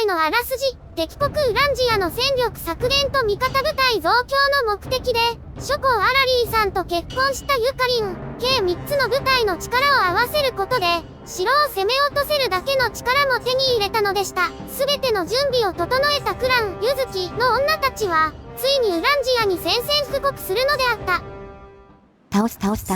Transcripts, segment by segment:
回のあらすじ、敵国ウランジアの戦力削減と味方部隊増強の目的で、諸侯アラリーさんと結婚したユカリン、計3つの部隊の力を合わせることで、城を攻め落とせるだけの力も手に入れたのでした。すべての準備を整えたクラン、ユズキの女たちは、ついにウランジアに宣戦布告するのであった。倒す。怖い。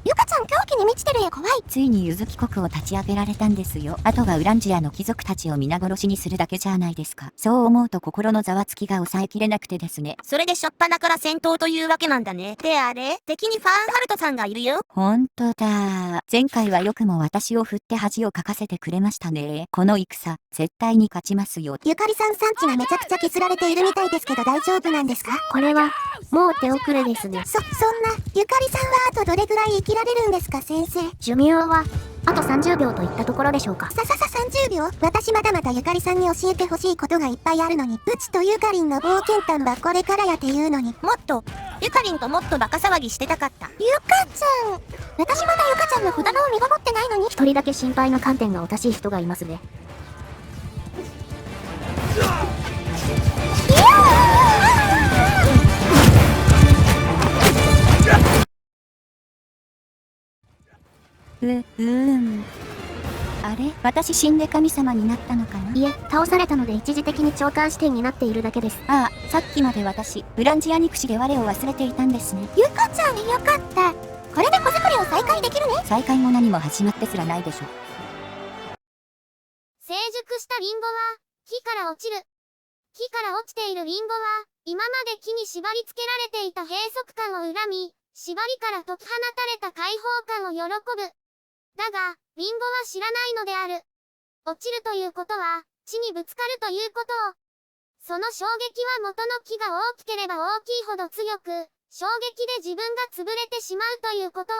ゆかちゃん狂気に満ちてるよ、怖い。ついにユズキ国を立ち上げられたんですよ。あとはウランジアの貴族たちを皆殺しにするだけじゃないですか。そう思うと心のざわつきが抑えきれなくてですね。それでしょっぱなから戦闘というわけなんだね。であれ、敵にファンハルトさんがいるよ。ほんとだ。前回はよくも私を振って恥をかかせてくれましたね。この戦、絶対に勝ちますよ。ゆかりさん産地がめちゃくちゃ削られているみたいですけど大丈夫なんですか？これは、もう手遅れですね。そんな、ゆかりさんはあとどれぐらい生きられるんですか先生？寿命は、あと30秒といったところでしょうか。30秒？私まだまだゆかりさんに教えてほしいことがいっぱいあるのに、うちとゆかりんの冒険探はこれからやって言うのに。もっと、ゆかりんともっとバカ騒ぎしてたかった。ゆかちゃん。私まだゆかちゃんの子供を見守ってないのに。一人だけ心配な観点がおかしい人がいますね。あれ？私死んで神様になったのかな？いえ、倒されたので一時的に長官視点になっているだけです。ああ、さっきまで私、ウランジア憎しで我を忘れていたんですね。ゆかちゃんよかった。これで子作りを再開できるね。再開も何も始まってすらないでしょ。成熟したリンゴは、木から落ちる。木から落ちているリンゴは、今まで木に縛り付けられていた閉塞感を恨み、縛りから解き放たれた解放感を喜ぶ。だが、リンゴは知らないのである。落ちるということは、地にぶつかるということを。その衝撃は元の木が大きければ大きいほど強く、衝撃で自分が潰れてしまうということ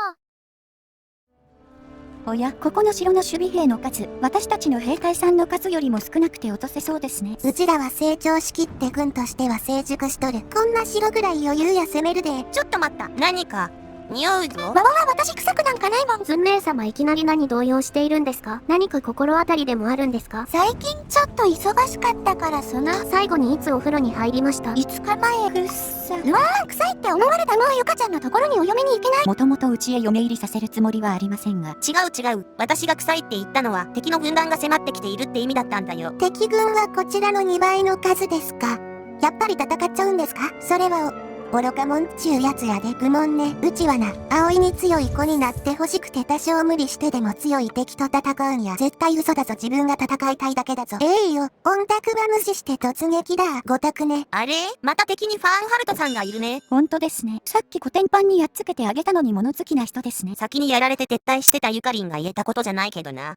を。おや、ここの城の守備兵の数、私たちの兵隊さんの数よりも少なくて落とせそうですね。うちらは成長しきって軍としては成熟しとる。こんな城ぐらい余裕や攻めるで。ちょっと待った。何か、匂うぞ。私臭くなんかないもん。ズン姉様いきなり何動揺しているんですか？何か心当たりでもあるんですか？最近ちょっと忙しかったから最後にいつお風呂に入りました？ 5日前。くっさ。うわー、臭いって思われたのはゆかちゃんのところにお嫁に行けない。もともとうちへ嫁入りさせるつもりはありませんが。違う。私が臭いって言ったのは敵の軍団が迫ってきているって意味だったんだよ。敵軍はこちらの2倍の数ですか？やっぱり戦っちゃうんですか？それは愚かもんっちゅうやつやで。愚問ね。うちはな、葵に強い子になってほしくて多少無理してでも強い敵と戦うんや。絶対嘘だぞ。自分が戦いたいだけだぞ。よ。オンタクは無視して突撃だ。5択ね。あれ？また敵にファンハルトさんがいるね。ほんとですね。さっきコテンパンにやっつけてあげたのに物好きな人ですね。先にやられて撤退してたゆかりんが言えたことじゃないけどな。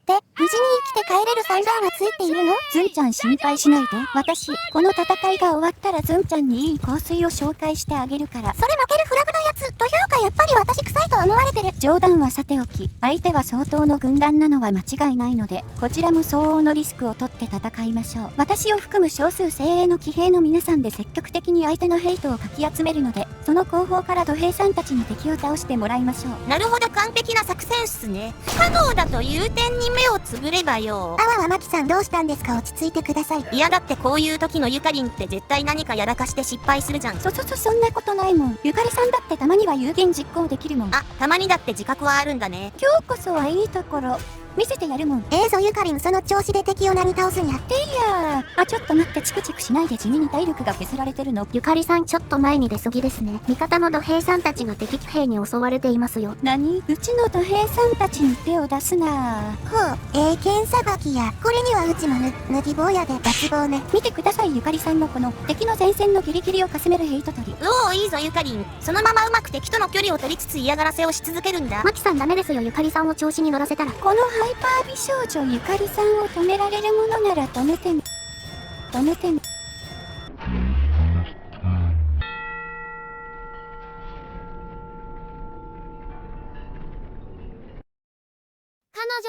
で、無事に生きて帰れる算段はついているの？ズンちゃん心配しないで。私、この戦いが終わったらズンちゃんにいい香水を紹介してあげるから。それ負けるフラグのやつ。というかやっぱり私臭いと思われてる。冗談はさておき、相手は相当の軍団なのは間違いないので、こちらも相応のリスクを取って戦いましょう。私を含む少数精鋭の騎兵の皆さんで積極的に相手のヘイトをかき集めるので、その後方から土兵さんたちに敵を倒してもらいましょう。なるほど、完璧な作戦っすね。不可能だという点に目をつぶればよ。あわわまきさんどうしたんですか？落ち着いてください。いやだってこういう時のゆかりんって絶対何かやらかして失敗するじゃん。そんなことないもん。ゆかりさんだってたまには有言実行できるもん。あ、たまにだって自覚はあるんだね。今日こそはいいところ見せてやるもん。ぞゆかりん、その調子で敵を何倒すんや。ていやー。ちょっと待って、チクチクしないで。地味に体力が削られてるの。ゆかりさんちょっと前に出過ぎですね。味方の土兵さんたちが敵騎兵に襲われていますよ。何？うちの土兵さんたちに手を出すな。ほう、剣さばきや。これにはうちも脱ぎ坊やで脱帽ね。見てください、ゆかりさんのこの敵の前線のギリギリをかすめるヘイト取り。おお、いいぞゆかりん。そのままうまく敵との距離を取りつつ嫌がらせをし続けるんだ。マキさんダメですよ。ゆかりさんを調子に乗らせたら。このハイパー美少女ゆかりさんを止められるものなら止めてみ。彼女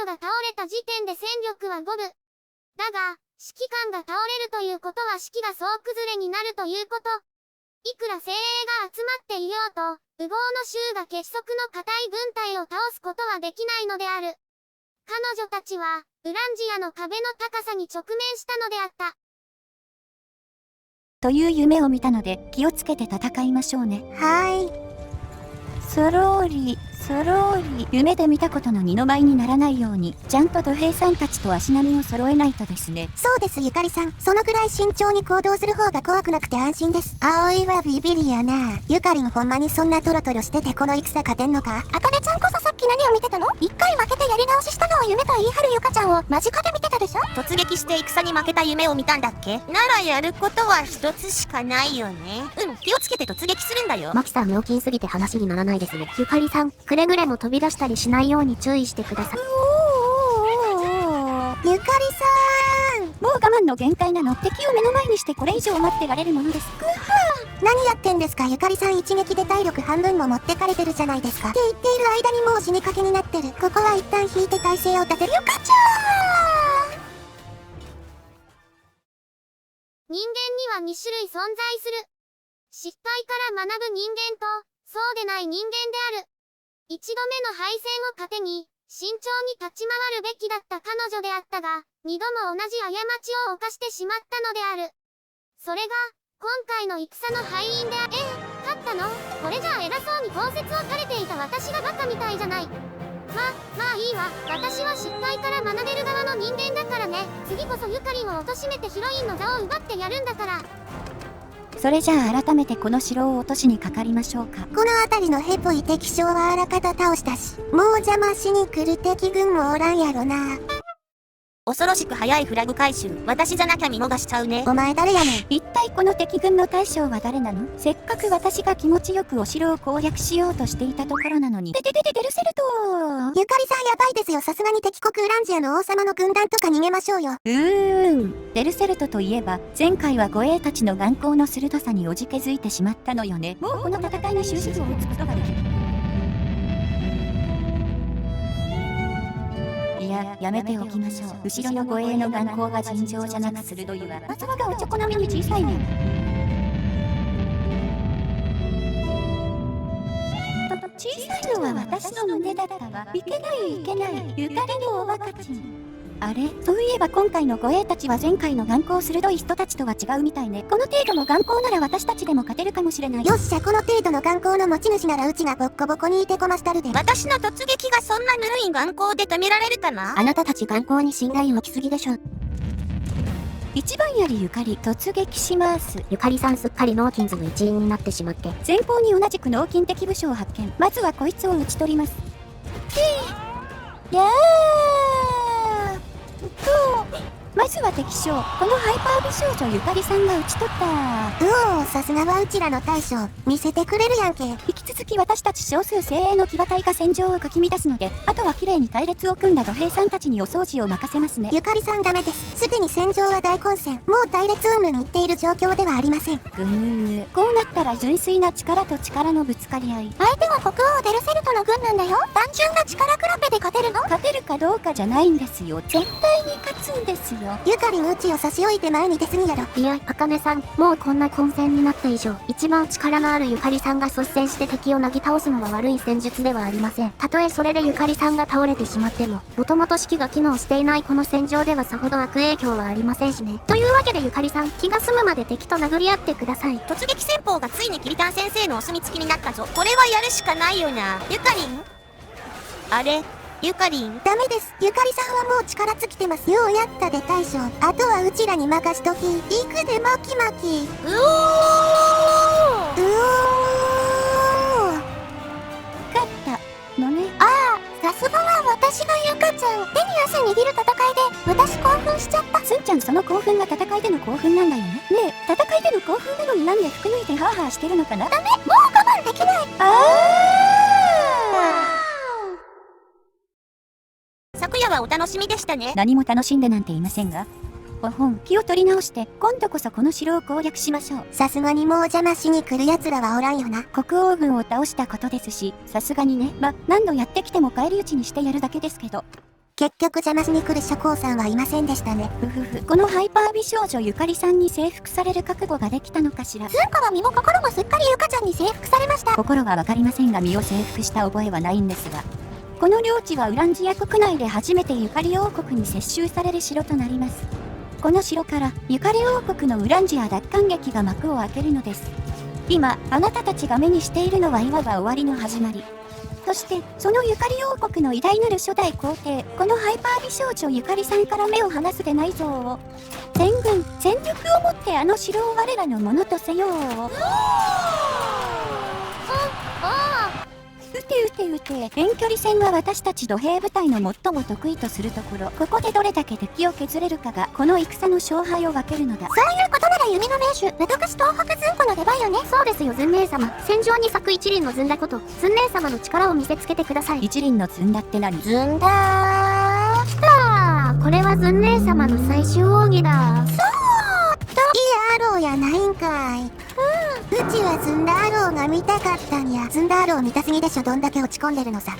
が倒れた時点で戦力は五分。だが、指揮官が倒れるということは士気が総崩れになるということ。いくら精鋭が集まっていようと、烏合の衆が結束の固い軍隊を倒すことはできないのである。彼女たちは、ウランジアの壁の高さに直面したのであった。という夢を見たので、気をつけて戦いましょうね。はーい。スローリー、スローリー。夢で見たことの二の舞にならないように、ちゃんと土兵さんたちと足並みを揃えないとですね。そうです、ゆかりさん。そのぐらい慎重に行動する方が怖くなくて安心です。葵はビビりやな。ゆかりんほんまにそんなトロトロしててこの戦勝てんのか？あかねちゃんこそさっき何を見てたの？一回負けてやり直ししたのは夢と言い張るゆかちゃんを間近で見てたでしょ？突撃して戦に負けた夢を見たんだっけ？ならやることは一つしかないよね。気をつけて突撃するんだよ。マキさん妙金すぎて話にならないですね。ゆかりさん、くれぐれも飛び出したりしないように注意してください。ゆかりさん、もう我慢の限界なの。敵を目の前にしてこれ以上待ってられるものです。何やってんですか？ゆかりさん一撃で体力半分も持ってかれてるじゃないですか。って言っている間にもう死にかけになってる。ここは一旦引いて体勢を立てる。ゆかちゃん、人間には2種類存在する。失敗から学ぶ人間と、そうでない人間である。1度目の敗戦を糧に、慎重に立ち回るべきだった彼女であったが、2度も同じ過ちを犯してしまったのである。それが、今回の戦の敗因で勝ったの？これじゃあ偉そうに口説を垂れていた私がバカみたいじゃない。まあいいわ。私は失敗から学べる側の人間だからね。次こそゆかりんを貶めてヒロインの座を奪ってやるんだから。それじゃあ改めてこの城を落としにかかりましょうか。この辺りのヘポイ敵将はあらかた倒したし、もう邪魔しに来る敵軍もおらんやろな。恐ろしく早いフラグ回収。私じゃなきゃ見逃しちゃうね。お前誰やねん。一体この敵軍の大将は誰なの？せっかく私が気持ちよくお城を攻略しようとしていたところなのに。デルセルトー。ゆかりさんやばいですよ。さすがに敵国ウランジアの王様の軍団とか逃げましょうよ。デルセルトといえば、前回は護衛たちの眼光の鋭さにおじけづいてしまったのよね。もうこの戦いに終止符を打つことができる。いや、やめておきましょう。後ろの護衛の眼光が尋常じゃなく鋭いわ。器がおちょこ並みに小さいね。小さいのは私の胸だったわ。いけない。ゆかりのおバカちん。あれ？そういえば今回の護衛たちは前回の眼光鋭い人たちとは違うみたいね。この程度の眼光なら私たちでも勝てるかもしれない。よっしゃ、この程度の眼光の持ち主ならうちがボッコボコにいてこましたるで。私の突撃がそんなぬるい眼光で止められるかな？あなたたち眼光に信頼を置きすぎでしょ。一番やりゆかり突撃します。ゆかりさんすっかりノーキンズの一員になってしまって。前方に同じく脳筋的武将を発見。まずはこいつを撃ち取ります。やーまずは敵将、このハイパー美少女ゆかりさんが撃ち取った。さすがはうちらの大将。見せてくれるやんけ。引き続き私たち少数精鋭の騎馬隊が戦場をかき乱すので、あとは綺麗に隊列を組んだ土兵さんたちにお掃除を任せますね。ゆかりさんダメです。すでに戦場は大混戦。もう隊列云々に行っている状況ではありません。こうなったら純粋な力と力のぶつかり合い。相手は国王デルセルトの軍なんだよ。単純な力比べで勝てるの？勝てるかどうかじゃないんですよ。絶対に勝つんですよ。ゆかりんうちを差し置いて前に出過ぎやろ。いや、あかねさん、もうこんな混戦になった以上、一番力のあるゆかりさんが率先して敵をなぎ倒すのは悪い戦術ではありません。たとえそれでゆかりさんが倒れてしまっても、もともと指揮が機能していないこの戦場ではさほど悪影響はありませんしね。というわけでゆかりさん、気が済むまで敵と殴り合ってください。突撃戦法がついにキリタン先生のお墨付きになったぞ。これはやるしかないよな。ゆかりん？あれ？ゆかりん？ダメです。ゆかりさんはもう力尽きてます。ようやったで大将。あとはうちらに任しとき。行くでマキマキ。勝ったのね。さすがは私がゆかちゃん。手に汗握る戦いで私興奮しちゃった。すんちゃん、その興奮が戦いでの興奮なんだよね。ねえ、戦いでの興奮なのになんで服脱いでハーハーしてるのかな。ダメ、もう我慢できない。昨夜はお楽しみでしたね。何も楽しんでなんていませんが。気を取り直して今度こそこの城を攻略しましょう。さすがにもう邪魔しに来る奴らはおらんよな。国王軍を倒したことですし、さすがにね。何度やってきても返り討ちにしてやるだけですけど。結局邪魔しに来る諸侯さんはいませんでしたね。このハイパー美少女ゆかりさんに征服される覚悟ができたのかしら。つんかは身も心もすっかりゆかちゃんに征服されました。心はわかりませんが身を征服した覚えはないんですが。この領地はウランジア国内で初めてユカリ王国に接収される城となります。この城からユカリ王国のウランジア奪還劇が幕を開けるのです。今、あなたたちが目にしているのはいわば終わりの始まり。そして、そのユカリ王国の偉大なる初代皇帝、このハイパー美少女ユカリさんから目を離すでないぞを。全軍、全力をもってあの城を我らのものとせよう。撃て。遠距離戦は私たち土兵部隊の最も得意とするところ。ここでどれだけ敵を削れるかが、この戦の勝敗を分けるのだ。そういうことなら弓の名手、私東北ずんこの出番よね。そうですよ、ズン姉様。戦場に咲く一輪のずんだこと、ズン姉様の力を見せつけてください。一輪のずんだって何？ずんだー。きたー。これはズン姉様の最終奥義だ。アローやないんかい。うちはずんだアローが見たかったんや。ずんだアロー見たすぎでしょ、どんだけ落ち込んでるのさ。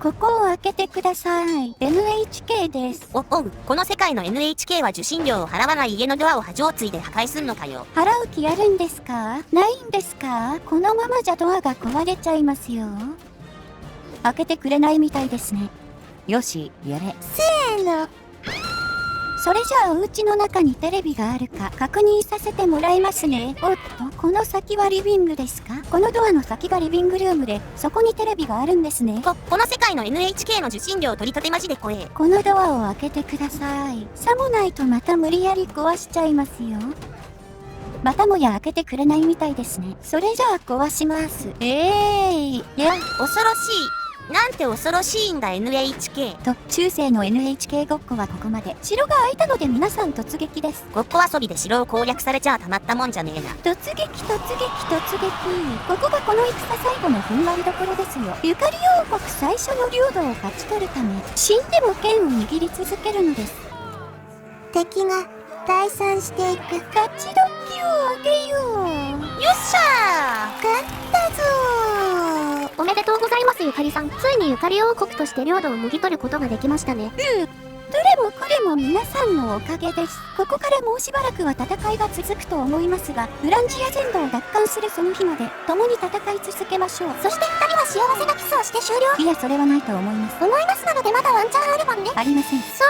ここを開けてください。NHK です。おう、この世界の NHK は受信料を払わない家のドアを波状椎で破壊すんのかよ。払う気あるんですか？ないんですか？このままじゃドアが壊れちゃいますよ。開けてくれないみたいですね。よし、やれ。せーの。それじゃあお家の中にテレビがあるか確認させてもらいますね。おっと、この先はリビングですか？このドアの先がリビングルームで、そこにテレビがあるんですね。この世界の NHK の受信料取り立てマジで怖え。このドアを開けてください。さもないとまた無理やり壊しちゃいますよ。またもや開けてくれないみたいですね。それじゃあ壊します。いや、恐ろしい。なんて恐ろしいんだ NHK。と、中世の NHK ごっこはここまで。城が開いたので皆さん突撃です。ごっこ遊びで城を攻略されちゃたまったもんじゃねえな。突撃。ここがこの戦最後の踏ん張りどころですよ。ユカリ王国最初の領土を勝ち取るため、死んでも剣を握り続けるのです。敵が退散していく。勝ち時をあげよう。よっしゃ勝ったぞー。おめでとうございます、ゆかりさん。ついにゆかり王国として領土をもぎ取ることができましたね。どれもこれも皆さんのおかげです。ここからもうしばらくは戦いが続くと思いますが、ウランジア全土を奪還するその日まで、共に戦い続けましょう。そして二人は幸せなキスをして終了。いや、それはないと思います。思いますなのでまだワンチャンあるもんね。ありません。そう